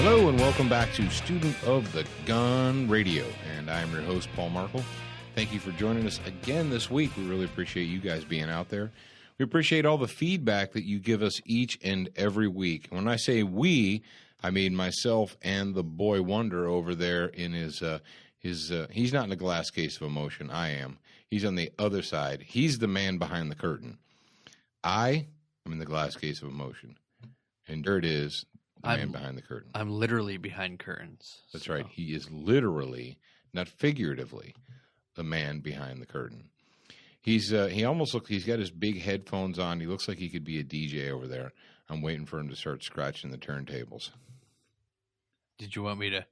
Hello and welcome back to Student of the Gun Radio, and I'm your host, Paul Markle. Thank you for joining us again this week. We really appreciate you guys being out there. We appreciate all the feedback that you give us each and every week. When I say we, I mean myself and the boy wonder over there in his he's not in a glass case of emotion. I am. He's on the other side. He's the man behind the curtain. I am in the glass case of emotion. And there it is. Man behind the curtain. I'm literally behind curtains. That's right. He is literally, not figuratively, the man behind the curtain. He almost looks. He's got his big headphones on. He looks like he could be a DJ over there. I'm waiting for him to start scratching the turntables. Did you want me to?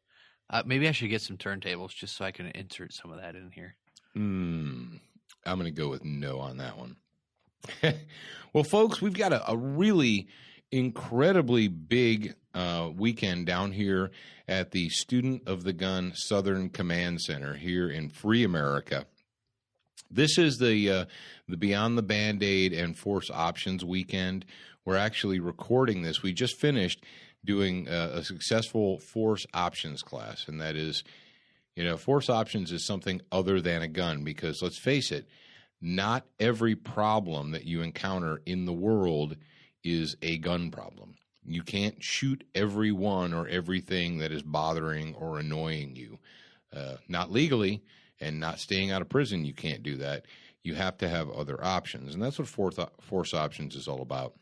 Maybe I should get some turntables just so I can insert some of that in here. I'm going to go with no on that one. Well, folks, we've got a really incredibly big weekend down here at the Student of the Gun Southern Command Center here in Free America. This is the Beyond the Band-Aid and Force Options weekend. We're actually recording this. We just finished doing a successful Force Options class, and that is, Force Options is something other than a gun because, let's face it, not every problem that you encounter in the world is a gun problem. You can't shoot everyone or everything that is bothering or annoying you. Not legally, and not staying out of prison, you can't do that. You have to have other options, and that's what Force Options is all about.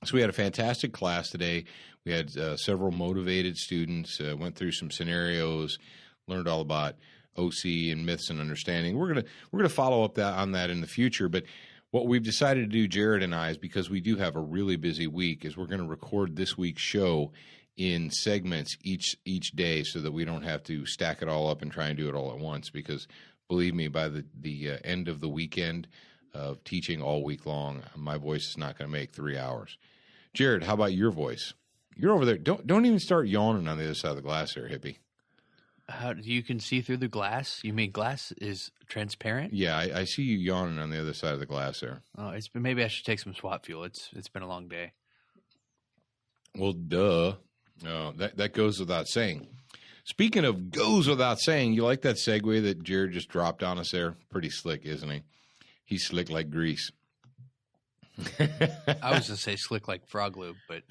So we had a fantastic class today. We had several motivated students, went through some scenarios, learned all about OC and myths and understanding. We're gonna follow up on that in the future, but what we've decided to do, Jared and I, is because we do have a really busy week, is we're going to record this week's show in segments each day so that we don't have to stack it all up and try and do it all at once. Because believe me, by the end of the weekend of teaching all week long, my voice is not going to make 3 hours. Jared, how about your voice? You're over there. Don't even start yawning on the other side of the glass there, hippie. How you can see through the glass? You mean glass is transparent? Yeah, I see you yawning on the other side of the glass there. Oh, maybe I should take some SWAT fuel. It's been a long day. Well, duh. That goes without saying. Speaking of goes without saying, you like that segue that Jared just dropped on us there? Pretty slick, isn't he? He's slick like grease. I was going to say slick like frog lube, but...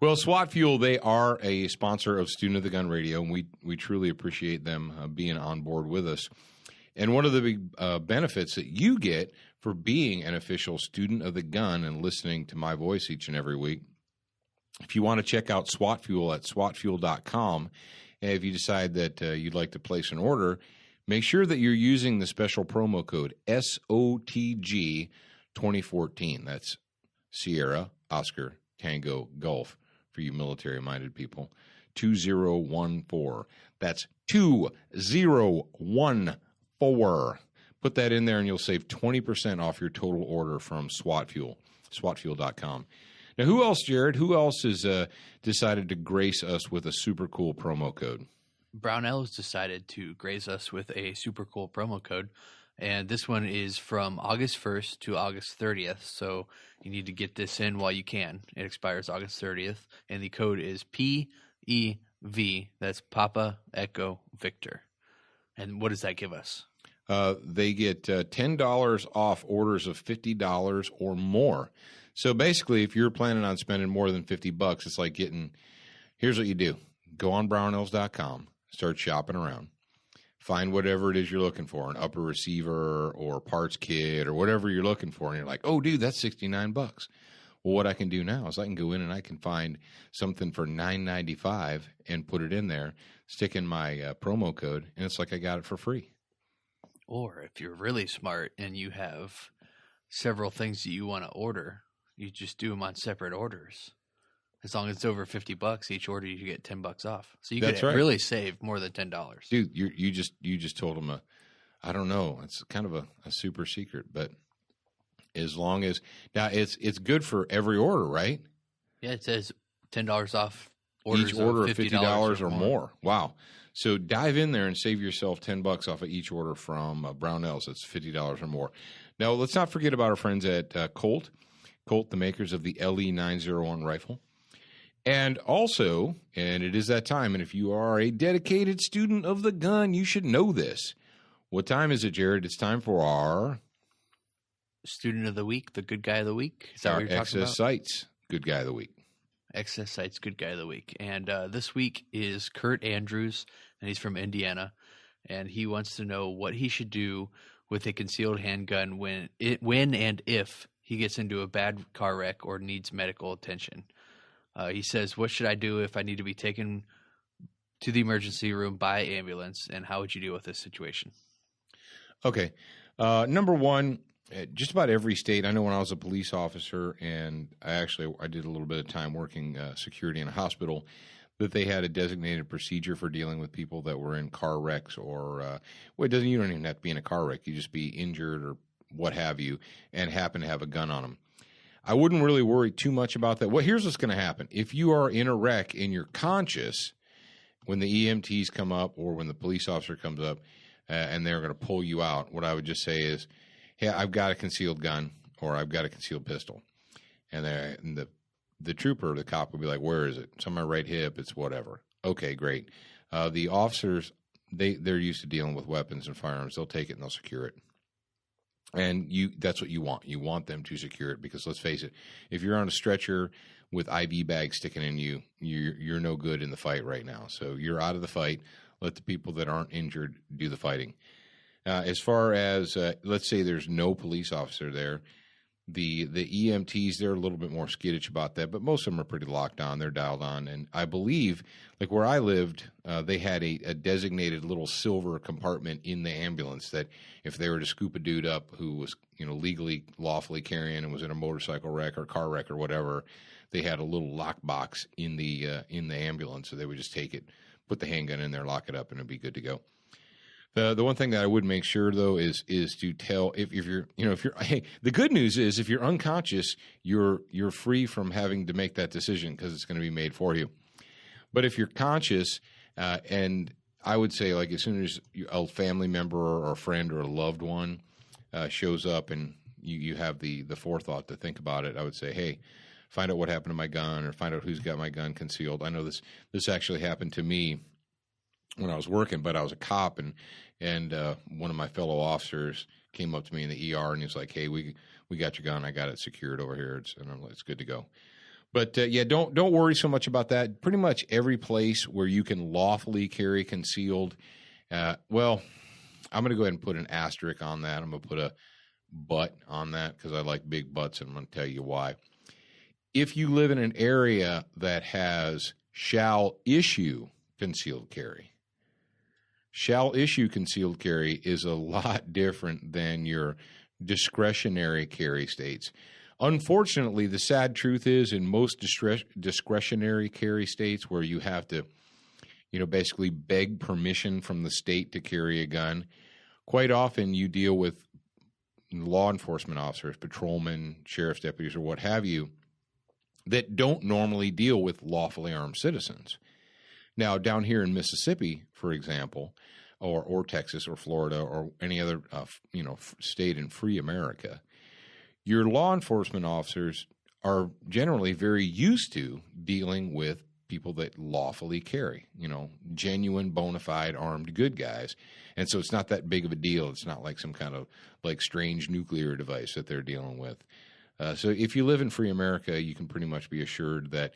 Well, SWAT Fuel, they are a sponsor of Student of the Gun Radio, and we truly appreciate them being on board with us. And one of the big benefits that you get for being an official student of the gun and listening to my voice each and every week, if you want to check out SWAT Fuel at swatfuel.com, and if you decide that you'd like to place an order, make sure that you're using the special promo code SOTG2014. That's Sierra, Oscar, Tango, Golf. For you military-minded people, 2014. That's 2014. Put that in there, and you'll save 20% off your total order from SWAT Fuel, swatfuel.com. Now, who else, Jared? Who else has decided to grace us with a super cool promo code? Brownell has decided to grace us with a super cool promo code. And this one is from August 1st to August 30th, so you need to get this in while you can. It expires August 30th, and the code is PEV. That's Papa Echo Victor. And what does that give us? They get $10 off orders of $50 or more. So basically, if you're planning on spending more than $50, it's like getting – here's what you do. Go on brownells.com, start shopping around. Find whatever it is you're looking for, an upper receiver or parts kit or whatever you're looking for, and you're like, oh, dude, that's $69. Well, what I can do now is I can go in and I can find something for $9.95 and put it in there, stick in my promo code, and it's like I got it for free. Or if you're really smart and you have several things that you want to order, you just do them on separate orders. As long as it's over $50 each order, you get $10 off. So you could really save more than $10. Dude, you just told them I don't know. It's kind of a super secret, but as long as now it's good for every order, right? Yeah, it says $10 off orders each order of $50 or more. Wow. So dive in there and save yourself $10 off of each order from Brownells. That's $50 or more. Now, let's not forget about our friends at Colt. Colt, the makers of the LE901 rifle. And also, and it is that time, and if you are a dedicated student of the gun, you should know this. What time is it, Jared? It's time for our Student of the Week, the Good Guy of the Week. Is that our what you're talking about? Excess Sights Good Guy of the Week. Excess Sights Good Guy of the Week. And this week is Kurt Andrews, and he's from Indiana. And he wants to know what he should do with a concealed handgun when and if he gets into a bad car wreck or needs medical attention. He says, what should I do if I need to be taken to the emergency room by ambulance, and how would you deal with this situation? Okay. Number one, just about every state, I know when I was a police officer, and I did a little bit of time working security in a hospital, that they had a designated procedure for dealing with people that were in car wrecks or, you don't even have to be in a car wreck. You just be injured or what have you and happen to have a gun on them. I wouldn't really worry too much about that. Well, here's what's going to happen. If you are in a wreck and you're conscious, when the EMTs come up or when the police officer comes up and they're going to pull you out, what I would just say is, hey, I've got a concealed gun or I've got a concealed pistol. And the trooper, the cop, would be like, where is it? It's on my right hip. It's whatever. Okay, great. The officers, they're used to dealing with weapons and firearms. They'll take it and they'll secure it. And that's what you want. You want them to secure it because let's face it, if you're on a stretcher with IV bags sticking in you, you're no good in the fight right now. So you're out of the fight. Let the people that aren't injured do the fighting. As far as let's say there's no police officer there, the EMTs, they're a little bit more skittish about that, but most of them are pretty locked on. They're dialed on. And I believe, like where I lived, they had a designated little silver compartment in the ambulance that if they were to scoop a dude up who was, legally, lawfully carrying and was in a motorcycle wreck or car wreck or whatever, they had a little lockbox in the ambulance. So they would just take it, put the handgun in there, lock it up, and it'd be good to go. The one thing that I would make sure though is to tell if you're hey, the good news is if you're unconscious, you're free from having to make that decision because it's going to be made for you. But if you're conscious, and I would say like as soon as a family member or a friend or a loved one shows up and you have the forethought to think about it, I would say, hey, find out what happened to my gun or find out who's got my gun concealed. I know this actually happened to me when I was working, but I was a cop, and one of my fellow officers came up to me in the ER, and he was like, "Hey, we got your gun. I got it secured over here. And I'm like, it's good to go." But yeah, don't worry so much about that. Pretty much every place where you can lawfully carry concealed, well, I'm going to go ahead and put an asterisk on that. I'm going to put a but on that because I like big butts, and I'm going to tell you why. If you live in an area that has shall issue concealed carry. Shall issue concealed carry is a lot different than your discretionary carry states. Unfortunately, the sad truth is in most discretionary carry states where you have to, basically beg permission from the state to carry a gun, quite often you deal with law enforcement officers, patrolmen, sheriff's deputies, or what have you, that don't normally deal with lawfully armed citizens. Now, down here in Mississippi, for example, or Texas or Florida or any other state in free America, your law enforcement officers are generally very used to dealing with people that lawfully carry, genuine, bona fide, armed good guys. And so it's not that big of a deal. It's not like some kind of like strange nuclear device that they're dealing with. So if you live in free America, you can pretty much be assured that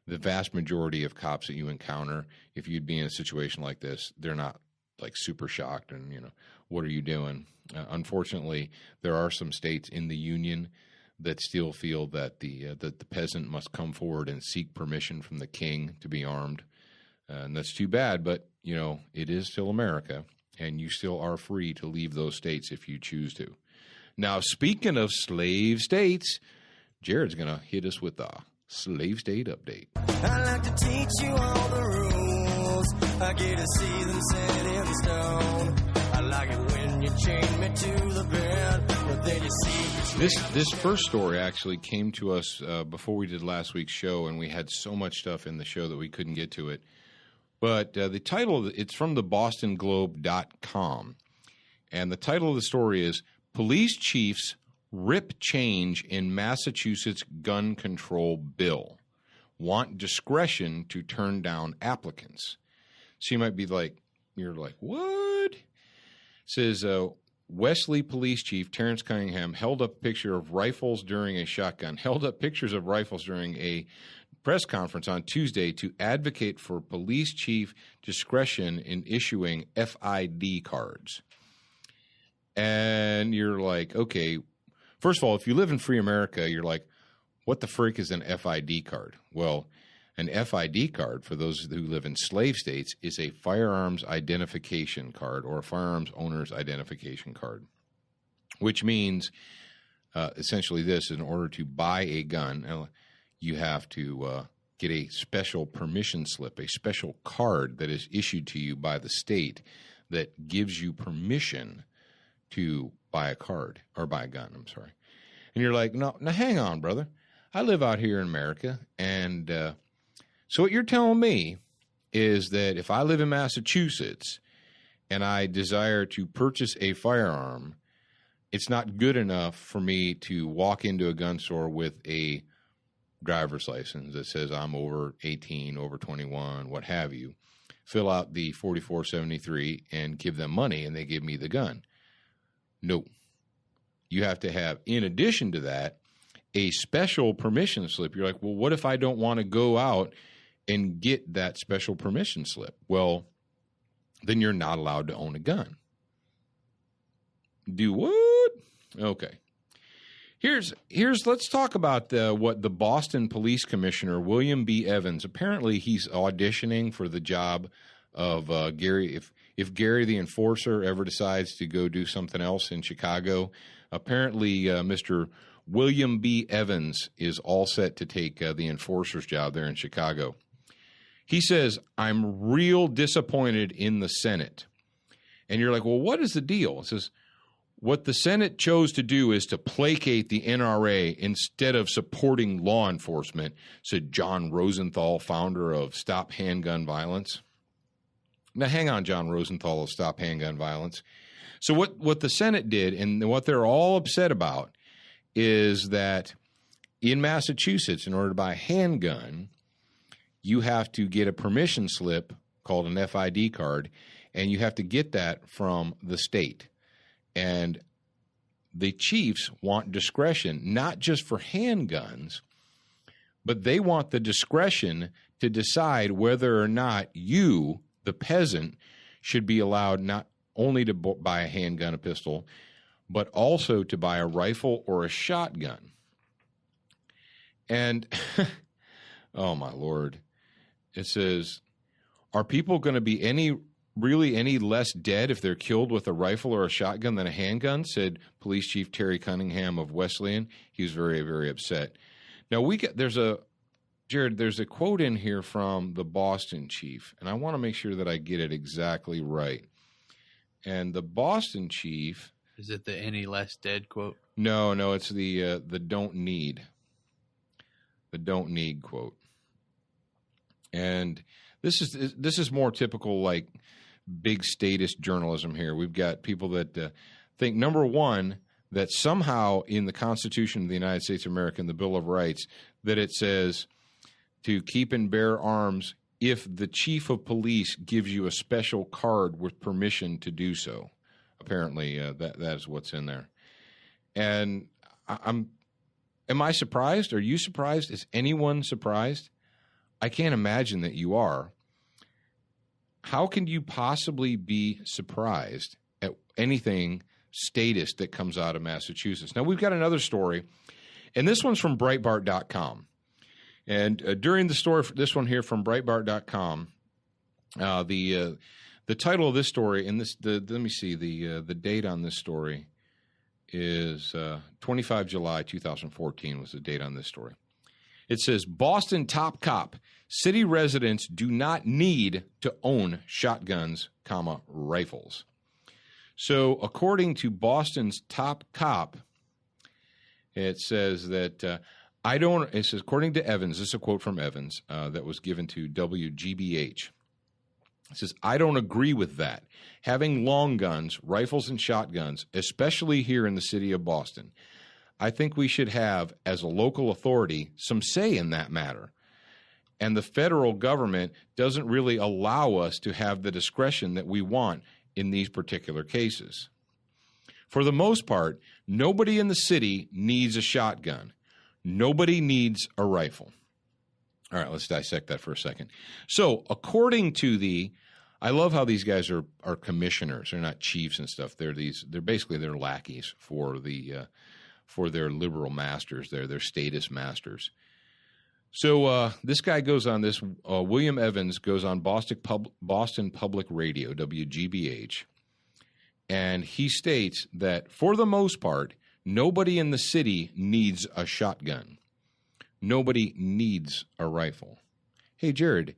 the vast majority of cops that you encounter, if you'd be in a situation like this, they're not like super shocked and, what are you doing? Unfortunately, there are some states in the union that still feel that the peasant must come forward and seek permission from the king to be armed. And that's too bad, but, it is still America, and you still are free to leave those states if you choose to. Now, speaking of slave states, Jared's going to hit us with the slave state update. I like to teach you all the rules. I get to see them set in stone. I like it when you chain me to the bed, but then you see this first story actually came to us before we did last week's show, and we had so much stuff in the show that we couldn't get to it. But the title, it's from the BostonGlobe.com, and the title of the story is Police Chiefs rip change in Massachusetts gun control bill. Want discretion to turn down applicants. So you might be like, you're like, what? It says, Wesley Police Chief Terrence Cunningham held up pictures of rifles during a press conference on Tuesday to advocate for police chief discretion in issuing FID cards. And you're like, okay, first of all, if you live in free America, you're like, what the frick is an FID card? Well, an FID card, for those who live in slave states, is a firearms identification card or a firearms owner's identification card, which means essentially this: in order to buy a gun, you have to get a special permission slip, a special card that is issued to you by the state that gives you permission to buy a card or buy a gun. I'm sorry. And you're like, no, hang on, brother. I live out here in America, and so what you're telling me is that if I live in Massachusetts and I desire to purchase a firearm, it's not good enough for me to walk into a gun store with a driver's license that says I'm over 18, over 21, what have you, fill out the 4473 and give them money and they give me the gun. No. You have to have, in addition to that, a special permission slip. You're like, well, what if I don't want to go out and get that special permission slip? Well, then you're not allowed to own a gun. Do what? Okay. Let's talk about what the Boston Police Commissioner, William B. Evans, apparently he's auditioning for the job of Gary. If Gary the Enforcer ever decides to go do something else in Chicago, apparently Mr. William B. Evans is all set to take the Enforcer's job there in Chicago. He says, I'm real disappointed in the Senate. And you're like, well, what is the deal? It says, what the Senate chose to do is to placate the NRA instead of supporting law enforcement, said John Rosenthal, founder of Stop Handgun Violence. Now, hang on, John Rosenthal of Stop Handgun Violence. So what the Senate did, and what they're all upset about, is that in Massachusetts, in order to buy a handgun, you have to get a permission slip called an FID card, and you have to get that from the state. And the chiefs want discretion, not just for handguns, but they want the discretion to decide whether or not you, the peasant, should be allowed not only to buy a handgun, a pistol, but also to buy a rifle or a shotgun. And, oh my Lord, it says, are people going to be any less dead if they're killed with a rifle or a shotgun than a handgun, said Police Chief Terry Cunningham of Wesleyan. He was very, very upset. Now, there's a quote in here from the Boston chief, and I want to make sure that I get it exactly right. And the Boston chief... Is it the any less dead quote? No, it's the don't need. The don't need quote. And this is more typical, like, big statist journalism here. We've got people that think, number one, that somehow in the Constitution of the United States of America, in the Bill of Rights, that it says to keep and bear arms if the chief of police gives you a special card with permission to do so. Apparently, that is what's in there. And am I surprised? Are you surprised? Is anyone surprised? I can't imagine that you are. How can you possibly be surprised at anything statist that comes out of Massachusetts? Now, we've got another story, and this one's from Breitbart.com. And during the story, this one here from Breitbart.com, the title of this story, and let me see, the date on this story is 25 July 2014 was the date on this story. It says, Boston top cop, city residents do not need to own shotguns, rifles. So according to Boston's top cop, it says that it says, according to Evans, this is a quote from Evans that was given to WGBH. It says, I don't agree with that. Having long guns, rifles, and shotguns, especially here in the city of Boston, I think we should have, as a local authority, some say in that matter. And the federal government doesn't really allow us to have the discretion that we want in these particular cases. For the most part, nobody in the city needs a shotgun. Nobody needs a rifle. All right, let's dissect that for a second. So, according to I love how these guys are commissioners. They're not chiefs and stuff. They're basically their lackeys for their liberal masters. They're their status masters. So this guy goes on this. William Evans goes on Boston Public Radio, WGBH, and he states that for the most part, nobody in the city needs a shotgun. Nobody needs a rifle. Hey, Jared,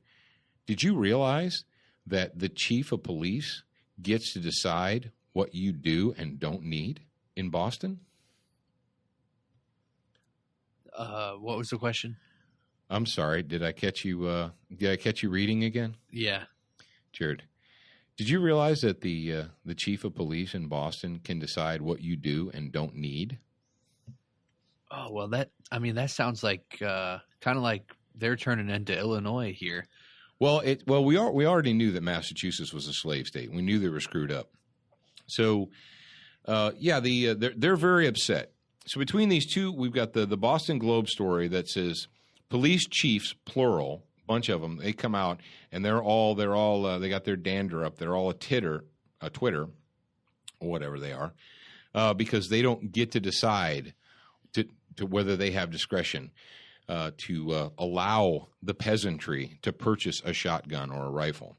did you realize that the chief of police gets to decide what you do and don't need in Boston? What was the question? I'm sorry. Did I catch you reading again? Yeah. Jared, did you realize that the chief of police in Boston can decide what you do and don't need? Oh, well, that sounds like kind of like they're turning into Illinois here. Well, we already knew that Massachusetts was a slave state. We knew they were screwed up. So, they're very upset. So between these two, we've got the Boston Globe story that says police chiefs, plural, bunch of them, they come out and they got their dander up. They're all a Twitter, or whatever they are, because they don't get to decide to whether they have discretion to allow the peasantry to purchase a shotgun or a rifle.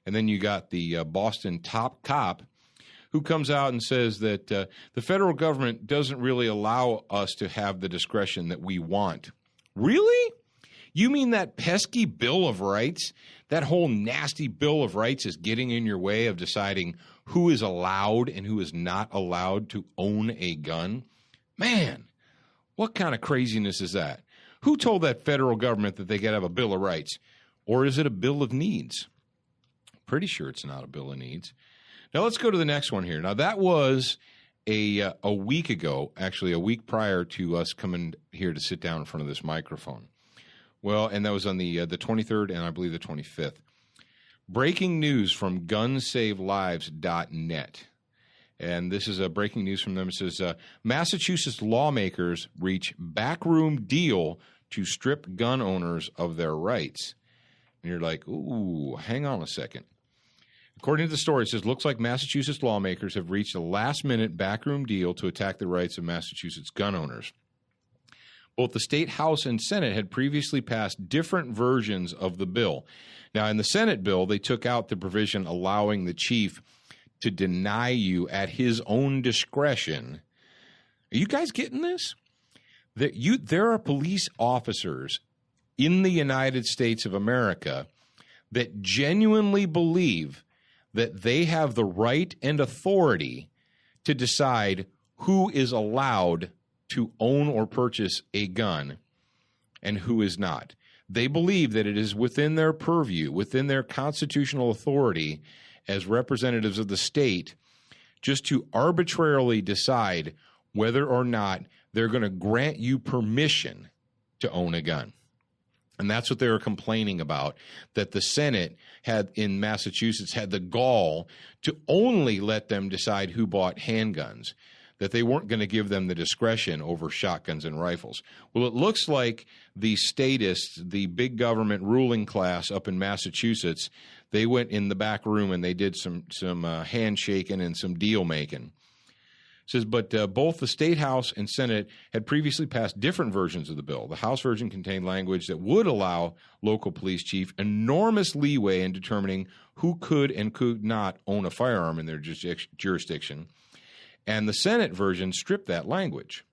And then you got the Boston top cop who comes out and says that the federal government doesn't really allow us to have the discretion that we want. Really? You mean that pesky Bill of Rights, that whole nasty Bill of Rights is getting in your way of deciding who is allowed and who is not allowed to own a gun? Man, what kind of craziness is that? Who told that federal government that they got to have a Bill of Rights? Or is it a Bill of Needs? Pretty sure it's not a Bill of Needs. Now, let's go to the next one here. Now, that was a week ago, actually a week prior to us coming here to sit down in front of this microphone. Well, and that was on the 23rd and I believe the 25th. Breaking news from gunsavelives.net. And this is breaking news from them. It says, Massachusetts lawmakers reach backroom deal to strip gun owners of their rights. And you're like, ooh, hang on a second. According to the story, it says, looks like Massachusetts lawmakers have reached a last-minute backroom deal to attack the rights of Massachusetts gun owners. Both the State House and Senate had previously passed different versions of the bill. Now, in the Senate bill, they took out the provision allowing the chief to deny you at his own discretion. Are you guys getting this? There are police officers in the United States of America that genuinely believe that they have the right and authority to decide who is allowed to own or purchase a gun and who is not. They believe that it is within their purview, within their constitutional authority as representatives of the state, just to arbitrarily decide whether or not they're going to grant you permission to own a gun. And that's what they were complaining about, that the Senate in Massachusetts had the gall to only let them decide who bought handguns, that they weren't going to give them the discretion over shotguns and rifles. Well, it looks like the statists, the big government ruling class up in Massachusetts, they went in the back room and they did some handshaking and some deal making. It says, but both the State House and Senate had previously passed different versions of the bill. The House version contained language that would allow local police chief enormous leeway in determining who could and could not own a firearm in their jurisdiction. And the Senate version stripped that language.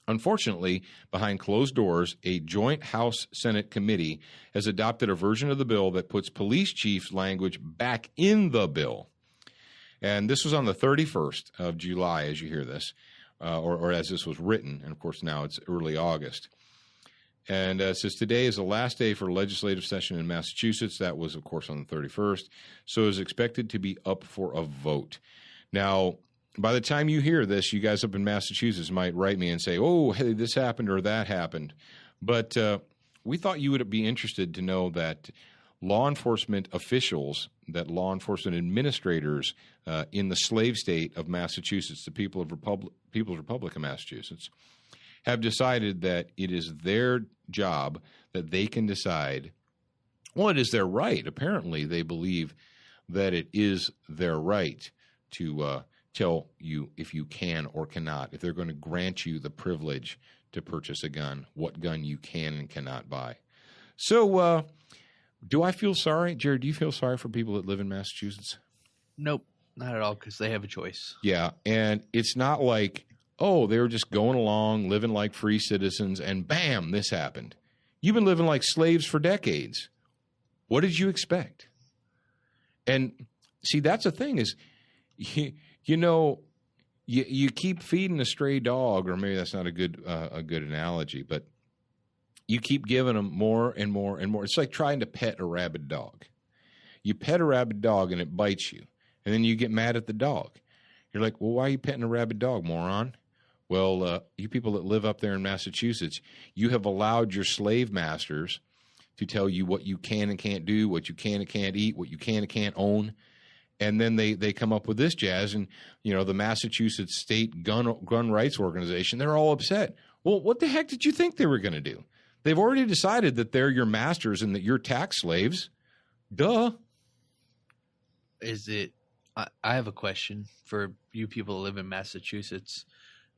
Unfortunately, behind closed doors, a joint House-Senate committee has adopted a version of the bill that puts police chief's language back in the bill. And this was on the 31st of July, as you hear this, or as this was written. And, of course, now it's early August. And it says today is the last day for legislative session in Massachusetts. That was, of course, on the 31st. So it is expected to be up for a vote. Now, by the time you hear this, you guys up in Massachusetts might write me and say, oh, hey, this happened or that happened. But we thought you would be interested to know that law enforcement officials, that law enforcement administrators in the slave state of Massachusetts, the People's Republic of Massachusetts, have decided that it is their job, that they can decide. Well, it is their right. Apparently, they believe that it is their right to tell you if you can or cannot, if they're going to grant you the privilege to purchase a gun, what gun you can and cannot buy. So, do I feel sorry? Jared, do you feel sorry for people that live in Massachusetts? Nope, not at all, because they have a choice. Yeah, and it's not like, oh, they were just going along, living like free citizens, and bam, this happened. You've been living like slaves for decades. What did you expect? And see, that's the thing is, you keep feeding a stray dog, or maybe that's not a good analogy, but you keep giving them more and more and more. It's like trying to pet a rabid dog. You pet a rabid dog and it bites you, and then you get mad at the dog. You're like, well, why are you petting a rabid dog, moron? Well, you people that live up there in Massachusetts, you have allowed your slave masters to tell you what you can and can't do, what you can and can't eat, what you can and can't own. And then they come up with this jazz, and the Massachusetts State Gun Rights Organization, they're all upset. Well, what the heck did you think they were going to do? They've already decided that they're your masters and that you're tax slaves. Duh. I have a question for you people that live in Massachusetts.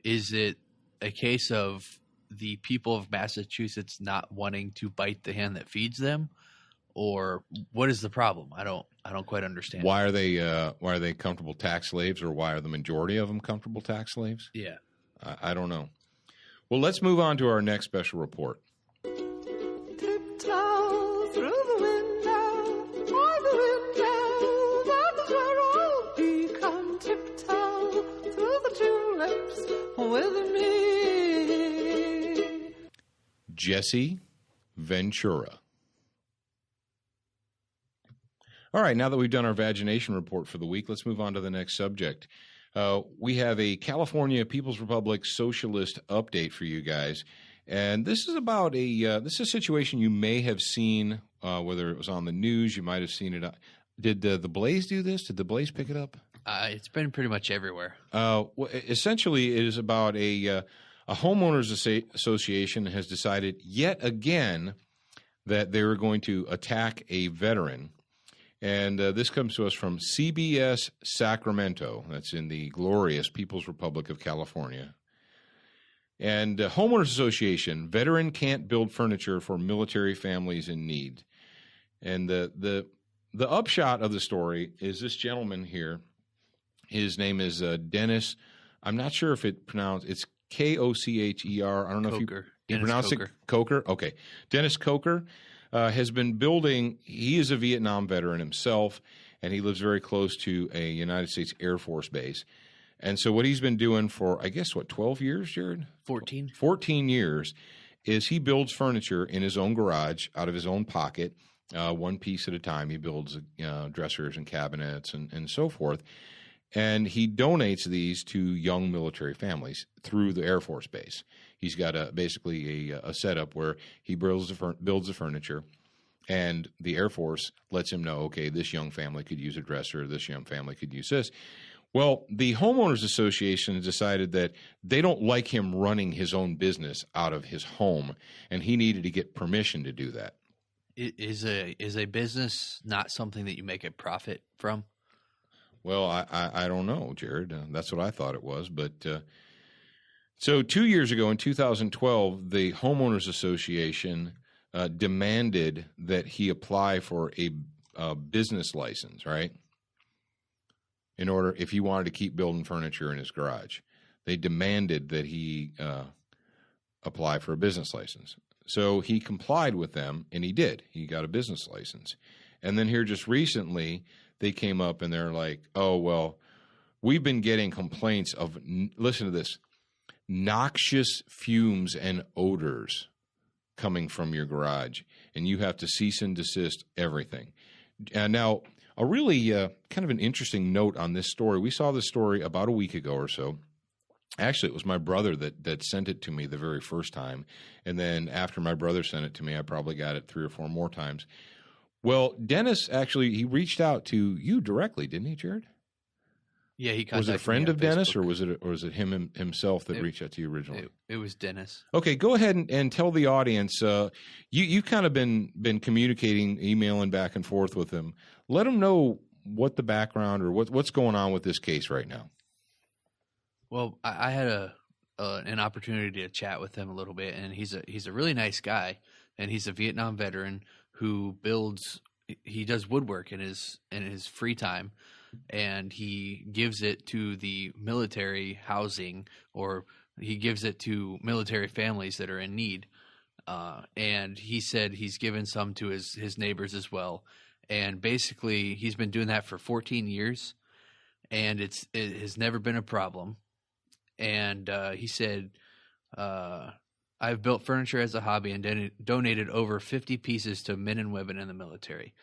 Is it a case of the people of Massachusetts not wanting to bite the hand that feeds them, or what is the problem? I don't quite understand. Why are they comfortable tax slaves, or why are the majority of them comfortable tax slaves? Yeah. I don't know. Well, let's move on to our next special report. Tiptoe through the window, by the window, that is where I'll be. Come tiptoe through the tulips with me. Jesse Ventura. All right, now that we've done our vagination report for the week, let's move on to the next subject. We have a California People's Republic socialist update for you guys. And this is about this is a situation you may have seen, whether it was on the news, you might have seen it. Did the Blaze do this? Did the Blaze pick it up? It's been pretty much everywhere. Well, essentially, it is about a homeowners association has decided yet again that they were going to attack a veteran. And this comes to us from CBS Sacramento. That's in the glorious People's Republic of California. And Homeowners Association, veteran can't build furniture for military families in need. And the upshot of the story is this gentleman here. His name is Dennis. I'm not sure if it's Kocher. I don't know Coker. if you Dennis pronounce Coker. it Coker. Okay. Dennis Coker has been building. He is a Vietnam veteran himself, and he lives very close to a United States Air Force base. And so what he's been doing for, 12 years, Jared? 14. 14 years is he builds furniture in his own garage out of his own pocket, one piece at a time. He builds dressers and cabinets and so forth. And he donates these to young military families through the Air Force base. He's got basically a setup where he builds the furniture, and the Air Force lets him know, okay, this young family could use a dresser, this young family could use this. Well, the Homeowners Association has decided that they don't like him running his own business out of his home, and he needed to get permission to do that. Is a business not something that you make a profit from? Well, I don't know, Jared. That's what I thought it was. But so 2 years ago, in 2012, the Homeowners Association demanded that he apply for a business license, right? In order, if he wanted to keep building furniture in his garage, they demanded that he apply for a business license. So he complied with them, and he did. He got a business license. And then here just recently, they came up and they're like, oh, well, we've been getting complaints of, listen to this, noxious fumes and odors coming from your garage, and you have to cease and desist everything. And now, a really kind of an interesting note on this story. We saw this story about a week ago or so. Actually, it was my brother that sent it to me the very first time. And then after my brother sent it to me, I probably got it 3 or 4 more times. Well, Dennis, actually, he reached out to you directly, didn't he, Jared? Yeah, he contacted Was it a friend me of on Dennis, Facebook. or was it himself that reached out to you originally? It was Dennis. Okay, go ahead and tell the audience. You kind of been communicating, emailing back and forth with him. Let him know what the background or what's going on with this case right now. Well, I had an opportunity to chat with him a little bit, and he's a really nice guy, and he's a Vietnam veteran who he does woodwork in his free time, and he gives it to the military housing, or he gives it to military families that are in need. And he said he's given some to his neighbors as well. And basically, he's been doing that for 14 years, and it has never been a problem. And he said, I've built furniture as a hobby and donated over 50 pieces to men and women in the military.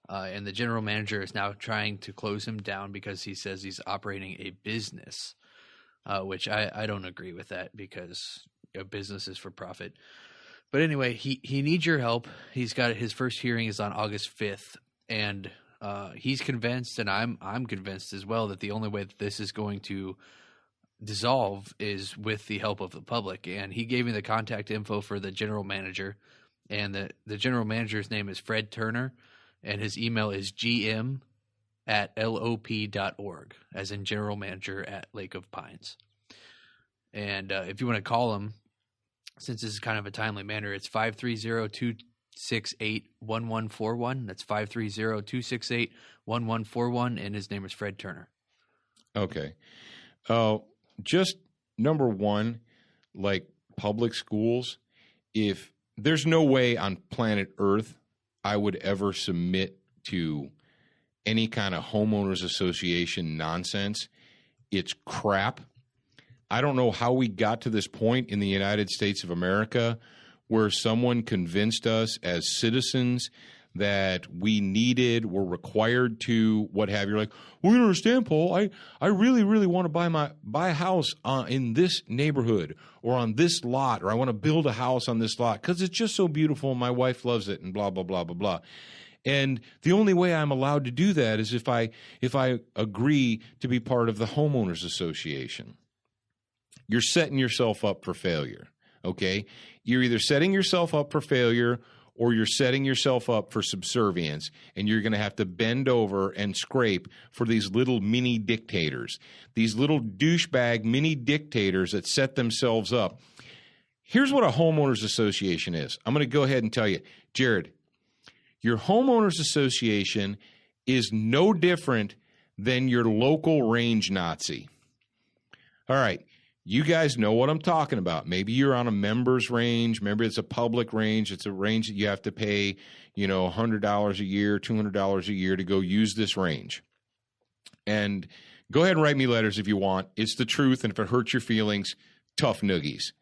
And the general manager is now trying to close him down because he says he's operating a business, which I don't agree with that, because a business is for profit. But anyway, he needs your help. He's got his first hearing is on August 5th, and he's convinced, and I'm convinced as well, that the only way that this is going to dissolve is with the help of the public. And he gave me the contact info for the general manager, and the general manager's name is Fred Turner, and his email is gm@lop.org, as in general manager at Lake of Pines. And if you want to call him, since this is kind of a timely manner, it's 530-268-1141. That's 530-268-1141, and his name is Fred Turner. Okay. Just number one, like public schools, if there's no way on planet Earth I would ever submit to any kind of homeowners association nonsense. It's crap. I don't know how we got to this point in the United States of America where someone convinced us as citizens that we were required to, what have you. Like, well, you don't understand, Paul. I really, really want to buy a house in this neighborhood or on this lot, or I want to build a house on this lot because it's just so beautiful and my wife loves it and blah, blah, blah, blah, blah. And the only way I'm allowed to do that is if I agree to be part of the homeowners association. You're setting yourself up for failure, okay? You're either setting yourself up for failure or you're setting yourself up for subservience, and you're going to have to bend over and scrape for these little mini dictators, these little douchebag mini dictators that set themselves up. Here's what a homeowners association is. I'm going to go ahead and tell you, Jared, your homeowners association is no different than your local range Nazi. All right. You guys know what I'm talking about. Maybe you're on a member's range. Maybe it's a public range. It's a range that you have to pay, $100 a year, $200 a year to go use this range. And go ahead and write me letters if you want. It's the truth, and if it hurts your feelings, tough noogies.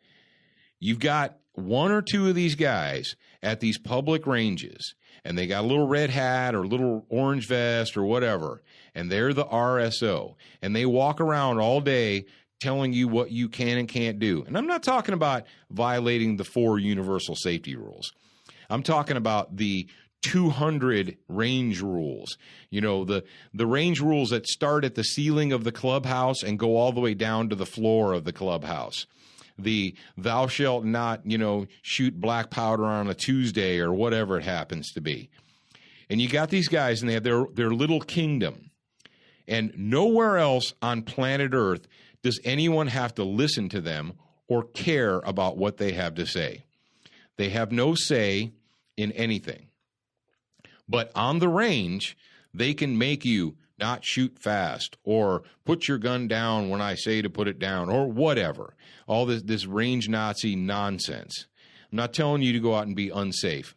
You've got one or two of these guys at these public ranges, and they got a little red hat or a little orange vest or whatever, and they're the RSO, and they walk around all day telling you what you can and can't do. And I'm not talking about violating the 4 universal safety rules. I'm talking about the 200 range rules. The range rules that start at the ceiling of the clubhouse and go all the way down to the floor of the clubhouse. The thou shalt not, shoot black powder on a Tuesday or whatever it happens to be. And you got these guys, and they have their little kingdom. And nowhere else on planet Earth does anyone have to listen to them or care about what they have to say. They have no say in anything. But on the range, they can make you not shoot fast or put your gun down when I say to put it down or whatever. All this range Nazi nonsense. I'm not telling you to go out and be unsafe.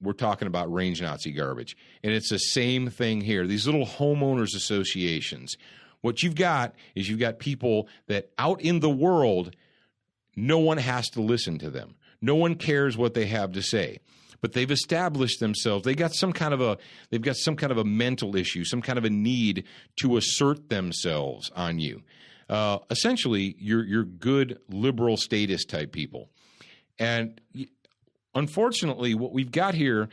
We're talking about range Nazi garbage. And it's the same thing here. These little homeowners associations. What you've got is you've got people that out in the world, no one has to listen to them. No one cares what they have to say. but they've established themselves. They've got some kind of a mental issue, some kind of a need to assert themselves on you. Essentially, you're good liberal statist type people. And unfortunately, what we've got here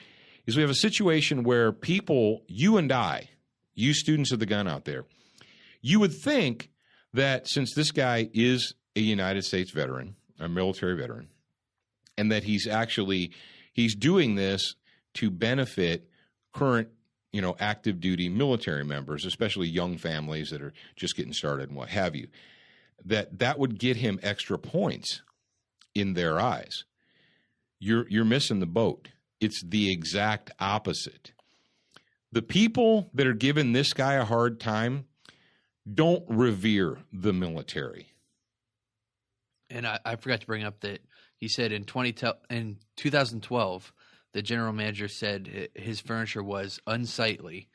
is we have a situation where people, you and I, you students of the gun out there, you would think that since this guy is a United States veteran, a military veteran, and that he's doing this to benefit current, active duty military members, especially young families that are just getting started and what have you, that would get him extra points in their eyes. You're missing the boat. It's the exact opposite. The people that are giving this guy a hard time don't revere the military. And I forgot to bring up that he said in 2012, the general manager said his furniture was unsightly,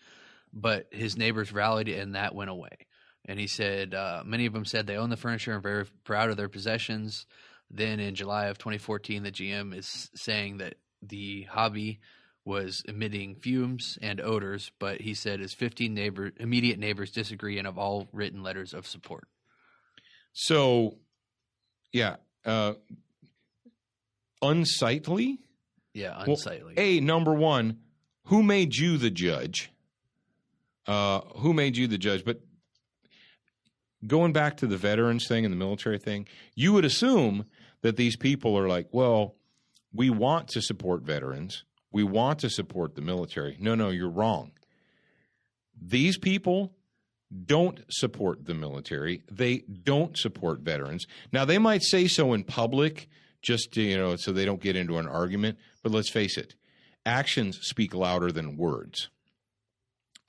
but his neighbors rallied and that went away. And he said many of them said they own the furniture and are very proud of their possessions. Then in July of 2014, the GM is saying that the hobby was emitting fumes and odors, but he said his 15 immediate neighbors disagree and have all written letters of support. So, yeah, unsightly? Yeah, unsightly. Well, number one, who made you the judge? Who made you the judge? But going back to the veterans thing and the military thing, you would assume that these people are like, well, we want to support veterans. We want to support the military. No, you're wrong. These people don't support the military. They don't support veterans. Now, they might say so in public just to, so they don't get into an argument. But let's face it, actions speak louder than words.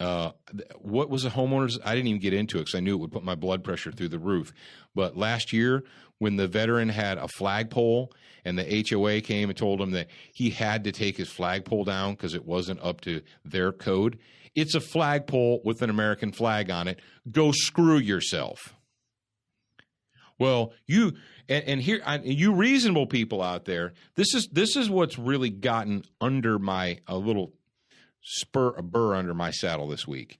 What was the homeowners? I didn't even get into it because I knew it would put my blood pressure through the roof. But last year, when the veteran had a flagpole and the HOA came and told him that he had to take his flagpole down because it wasn't up to their code, it's a flagpole with an American flag on it. Go screw yourself. Well, you reasonable people out there, this is what's really gotten under my a burr under my saddle this week,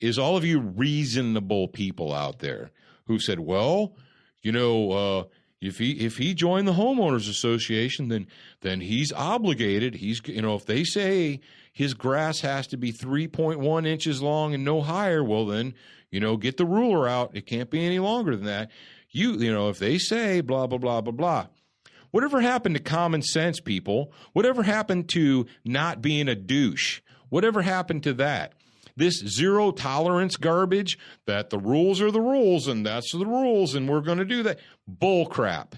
is all of you reasonable people out there who said, well, if he joined the homeowners association, then he's obligated. If they say his grass has to be 3.1 inches long and no higher, well then, get the ruler out. It can't be any longer than that. If they say blah, blah, blah, blah, blah. Whatever happened to common sense, people? Whatever happened to not being a douche? Whatever happened to that? This zero tolerance garbage that the rules are the rules and that's the rules and we're going to do that. Bull crap.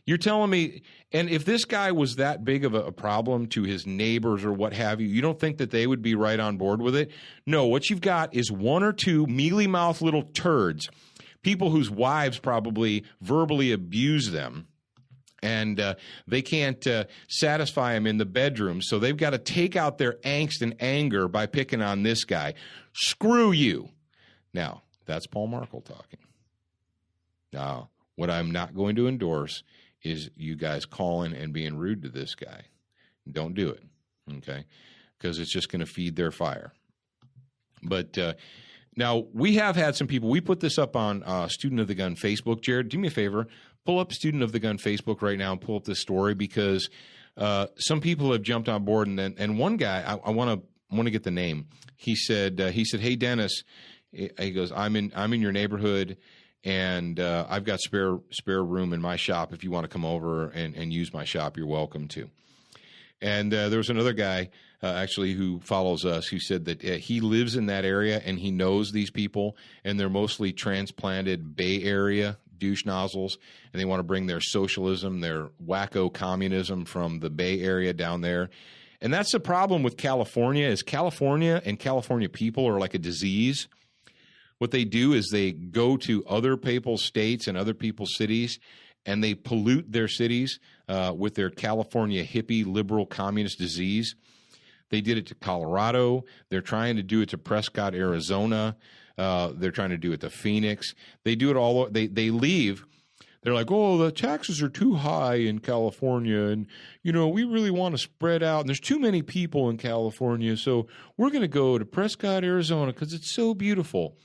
You're telling me, and if this guy was that big of a problem to his neighbors or what have you, you don't think that they would be right on board with it? No, what you've got is one or two mealy-mouthed little turds, people whose wives probably verbally abuse them. And they can't satisfy him in the bedroom, so they've got to take out their angst and anger by picking on this guy. Screw you. Now, that's Paul Markle talking. Now, what I'm not going to endorse is you guys calling and being rude to this guy. Don't do it, okay? Because it's just going to feed their fire. But now, we have had some people. We put this up on Student of the Gun Facebook. Jared, do me a favor. Pull up Student of the Gun Facebook right now and pull up this story because some people have jumped on board. And one guy, I want to get the name. He said, "Hey Dennis," he goes, "I'm in your neighborhood, and I've got spare room in my shop. If you want to come over and use my shop, you're welcome to." And there was another guy actually who follows us who said that he lives in that area and he knows these people, and they're mostly transplanted Bay Area douche nozzles, and they want to bring their socialism, their wacko communism from the Bay Area down there. And that's the problem with California, is California and California people are like a disease. What they do is they go to other people's states and other people's cities, and they pollute their cities with their California hippie liberal communist disease. They did it to Colorado. They're trying to do it to Prescott, Arizona. They're trying to do it to Phoenix. They do it all. They leave they're like, oh, the taxes are too high in California, and we really want to spread out, and there's too many people in California, so we're going to go to Prescott, Arizona, because it's so beautiful.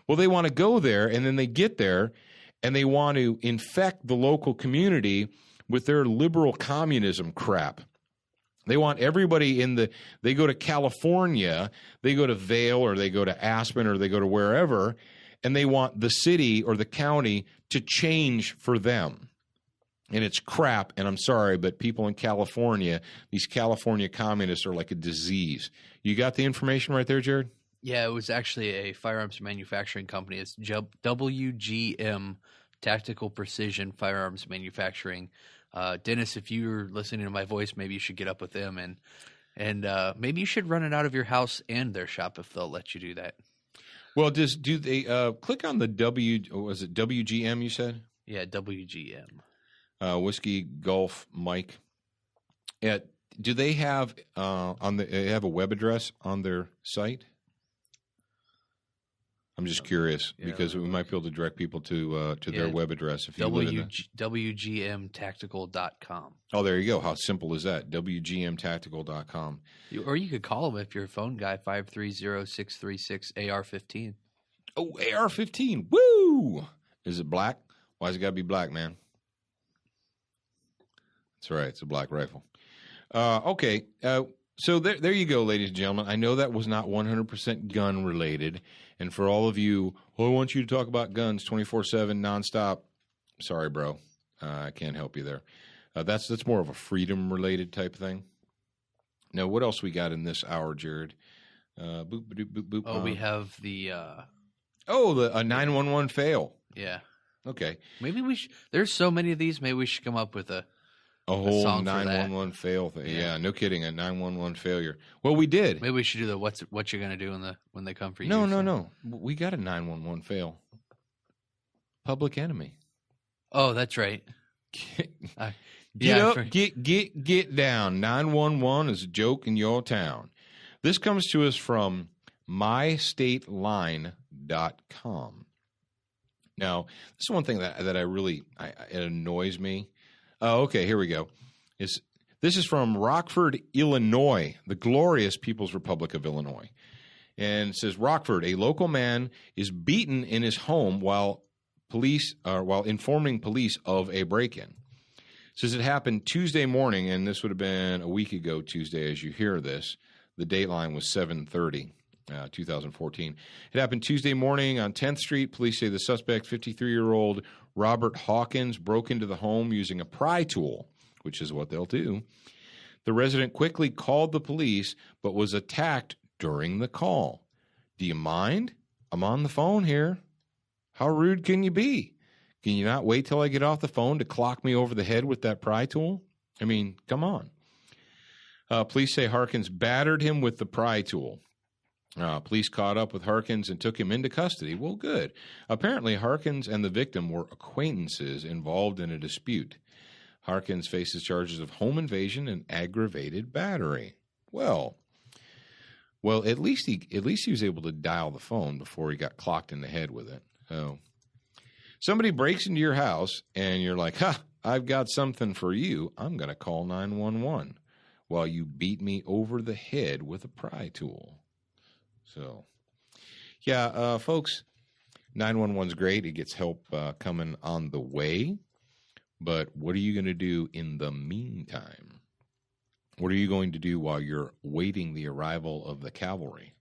Well, they want to go there, and then they get there, and they want to infect the local community with their liberal communism crap. They want everybody they go to California, they go to Vail, or they go to Aspen, or they go to wherever, and they want the city or the county to change for them. And it's crap, and I'm sorry, but people in California, these California communists are like a disease. You got the information right there, Jared? Yeah, it was actually a firearms manufacturing company. It's WGM, Tactical Precision Firearms Manufacturing. Dennis, if you're listening to my voice, maybe you should get up with them, and maybe you should run it out of your house and their shop if they'll let you do that. Well, do they click on the was it WGM you said? Yeah, WGM. Whiskey Golf Mike. Do they have they have a web address on their site? I'm just curious because we might be able to direct people to their web address if you live in WGMtactical.com. Oh, there you go. How simple is that? WGMtactical.com. Or you could call them if you're a phone guy, 530-636-AR-15. Oh, AR-15. Woo! Is it black? Why's it got to be black, man? That's right. It's a black rifle. Okay. So there you go, ladies and gentlemen. I know that was not 100% gun related. And for all of you, I want you to talk about guns 24/7 nonstop. Sorry, bro. I can't help you there. That's more of a freedom related type thing. Now, what else we got in this hour, Jared? Boop, boop, boop, boop. Oh, we have the a 911 fail. Yeah. Okay. Maybe we should. There's so many of these. Maybe we should come up with a whole song 911 fail thing. Yeah, no kidding. A 911 failure. Well, we did. Maybe we should do the what you're gonna do when they come for you. No. We got a 911 fail. Public Enemy. Oh, that's right. Get up, get down. 911 is a joke in your town. This comes to us from mystateline.com. Now, this is one thing that it annoys me. Oh, okay, here we go. This is from Rockford, Illinois, the glorious People's Republic of Illinois. And it says, Rockford, a local man is beaten in his home while informing police of a break-in. It says it happened Tuesday morning, and this would have been a week ago Tuesday as you hear this. The dateline was 7/30, 2014. It happened Tuesday morning on 10th Street. Police say the suspect, 53-year-old Robert Hawkins, broke into the home using a pry tool, which is what they'll do. The resident quickly called the police, but was attacked during the call. Do you mind? I'm on the phone here. How rude can you be? Can you not wait till I get off the phone to clock me over the head with that pry tool? I mean, come on. Police say Harkins battered him with the pry tool. Police caught up with Harkins and took him into custody. Well, good. Apparently, Harkins and the victim were acquaintances involved in a dispute. Harkins faces charges of home invasion and aggravated battery. Well, at least he was able to dial the phone before he got clocked in the head with it. Oh, somebody breaks into your house and you're like, I've got something for you. I'm going to call 911 while you beat me over the head with a pry tool. So, yeah, folks, 911's great. It gets help coming on the way. But what are you going to do in the meantime? What are you going to do while you're waiting the arrival of the cavalry?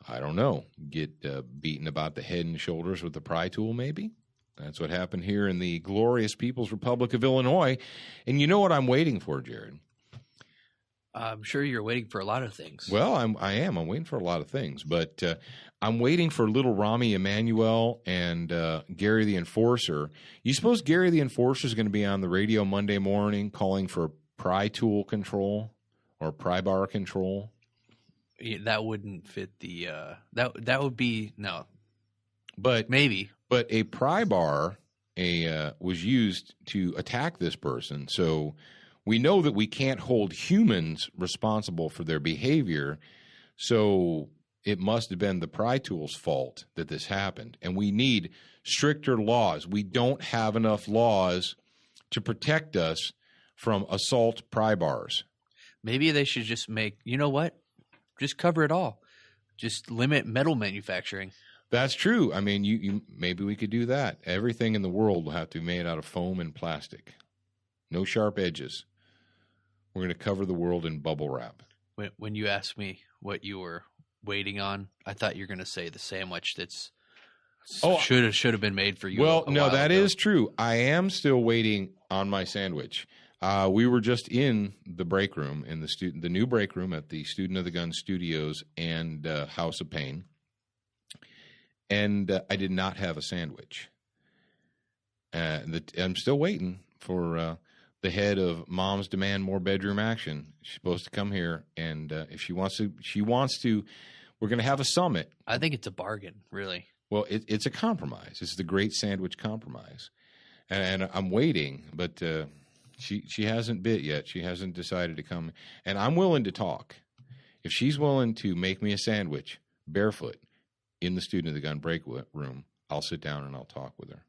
I don't know. Get beaten about the head and shoulders with the pry tool, maybe? That's what happened here in the glorious People's Republic of Illinois. And you know what I'm waiting for, Jared? I'm sure you're waiting for a lot of things. Well, I am. I'm waiting for a lot of things. But I'm waiting for little Rami Emanuel and Gary the Enforcer. You suppose Gary the Enforcer is going to be on the radio Monday morning calling for pry tool control or pry bar control? Yeah, that wouldn't fit the that would be no. But maybe. But a pry bar was used to attack this person. So we know that we can't hold humans responsible for their behavior. So it must have been the Pry Tools' fault that this happened. And we need stricter laws. We don't have enough laws to protect us from assault pry bars. Maybe they should just make, you know what? Just cover it all. Just limit metal manufacturing. That's true. I mean, you maybe we could do that. Everything in the world will have to be made out of foam and plastic. No sharp edges. We're going to cover the world in bubble wrap. When you asked me what you were waiting on, I thought you were going to say the sandwich that's should have been made for you. Well, no, that ago. is true. I am still waiting on my sandwich. We were just in the break room, in the new break room at the Student of the Gun Studios and House of Pain, and I did not have a sandwich. I'm still waiting for the head of Moms Demand More Bedroom Action. She's supposed to come here, and if she wants to. We're going to have a summit. I think it's a bargain, really. Well, it's a compromise. It's the Great Sandwich Compromise, and I'm waiting, but she hasn't bit yet. She hasn't decided to come, and I'm willing to talk. If she's willing to make me a sandwich barefoot in the Student of the Gun break room, I'll sit down and I'll talk with her.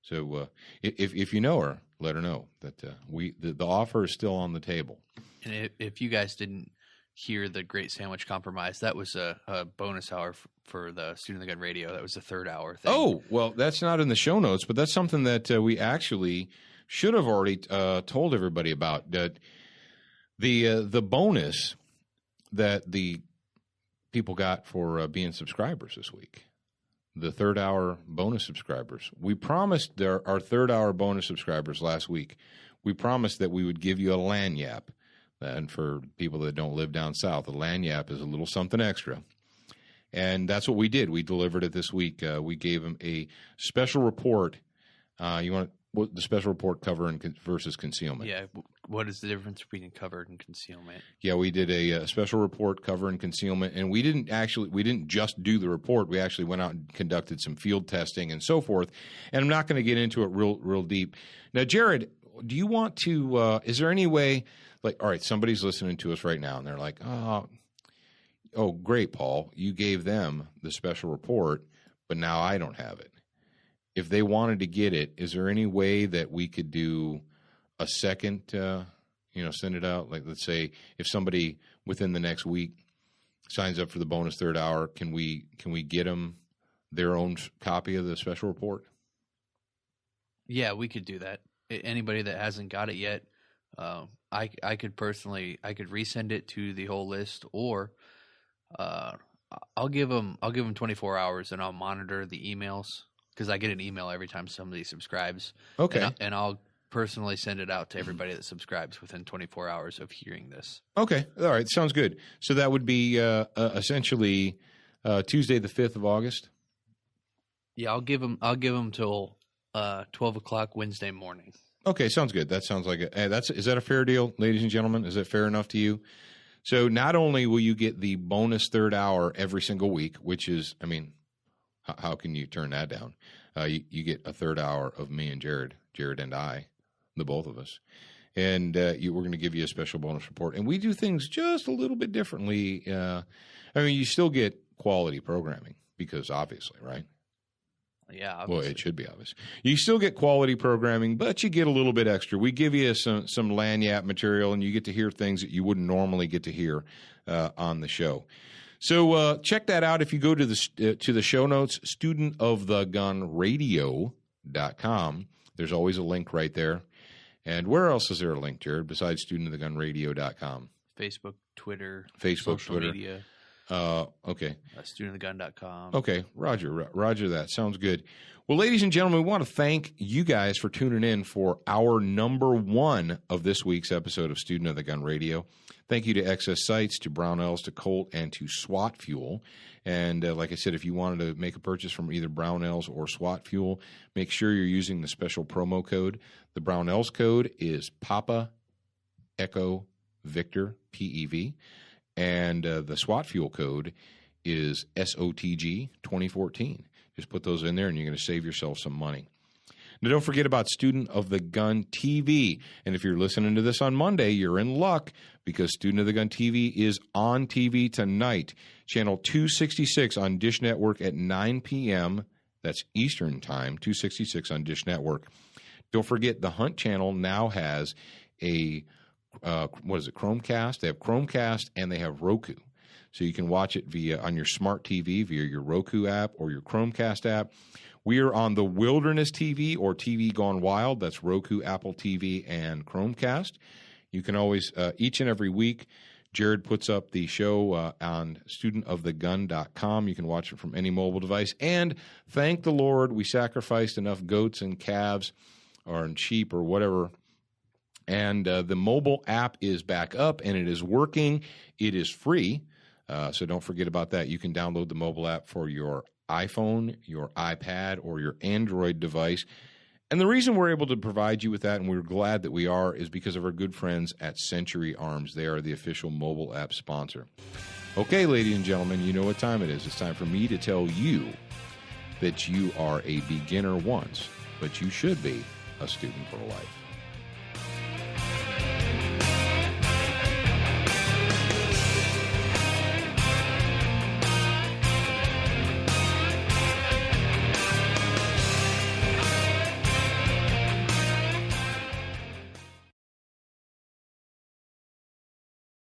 So if you know her, let her know that the offer is still on the table. And if you guys didn't hear the Great Sandwich Compromise, that was a bonus hour for the Student of the Gun Radio. That was the third hour thing. Oh, well, that's not in the show notes, but that's something that we actually should have already told everybody about. That the bonus that the people got for being subscribers this week, the third hour bonus subscribers. We promised our third hour bonus subscribers last week, we promised that we would give you a lanyap. And for people that don't live down south, a lanyap is a little something extra. And that's what we did. We delivered it this week. We gave them a special report. You want the special report cover versus concealment? Yeah. What is the difference between covered and concealment? Yeah, we did a special report cover and concealment, and we didn't just do the report. We actually went out and conducted some field testing and so forth. And I'm not going to get into it real deep. Now, Jared, do you want to? Is there any way? Like, all right, somebody's listening to us right now, and they're like, oh, great, Paul. You gave them the special report, but now I don't have it. If they wanted to get it, is there any way that we could do a second, send it out? Like, let's say if somebody within the next week signs up for the bonus third hour, can we get them their own copy of the special report? Yeah, we could do that. Anybody that hasn't got it yet, I could resend it to the whole list, or I'll give them 24 hours and I'll monitor the emails, because I get an email every time somebody subscribes. Okay. And I'll personally send it out to everybody that subscribes within 24 hours of hearing this. Okay. All right. Sounds good. So that would be essentially Tuesday, the 5th of August. Yeah, I'll give them till 12 o'clock Wednesday morning. Okay, sounds good. That sounds like is that a fair deal, ladies and gentlemen? Is that fair enough to you? So not only will you get the bonus third hour every single week, which is, I mean, how can you turn that down? You get a third hour of me and Jared and I, the both of us, and we're going to give you a special bonus report. And we do things just a little bit differently. I mean, you still get quality programming because obviously, right? Yeah, obviously. Well, it should be obvious. You still get quality programming, but you get a little bit extra. We give you some lanyap material, and you get to hear things that you wouldn't normally get to hear on the show. So check that out if you go to the show notes, studentofthegunradio.com. There's always a link right there. And where else is there a link, Jared, besides studentofthegunradio.com? Facebook, Twitter, social Twitter. Media. Okay. Studentofthegun.com. Okay, Roger that. Sounds good. Well, ladies and gentlemen, we want to thank you guys for tuning in for our number one of this week's episode of Student of the Gun Radio. Thank you to XS Sights, to Brownells, to Colt, and to SWAT Fuel. And like I said, if you wanted to make a purchase from either Brownells or SWAT Fuel, make sure you're using the special promo code. The Brownells code is Papa Echo Victor, PEV. And the SWAT Fuel code is SOTG 2014. Just put those in there, and you're going to save yourself some money. Now, don't forget about Student of the Gun TV. And if you're listening to this on Monday, you're in luck because Student of the Gun TV is on TV tonight. Channel 266 on Dish Network at 9 p.m. That's Eastern Time, 266 on Dish Network. Don't forget the Hunt Channel now has a, Chromecast? They have Chromecast and they have Roku. So you can watch it on your smart TV via your Roku app or your Chromecast app. We are on the Wilderness TV or TV Gone Wild. That's Roku, Apple TV, and Chromecast. You can always, each and every week, Jared puts up the show on studentofthegun.com. You can watch it from any mobile device. And thank the Lord, we sacrificed enough goats and calves or sheep or whatever. And the mobile app is back up and it is working. It is free. So don't forget about that. You can download the mobile app for your iPhone, your iPad, or your Android device. And the reason we're able to provide you with that, and we're glad that we are, is because of our good friends at Century Arms. They are the official mobile app sponsor. Okay, ladies and gentlemen, you know what time it is. It's time for me to tell you that you are a beginner once, but you should be a student for life.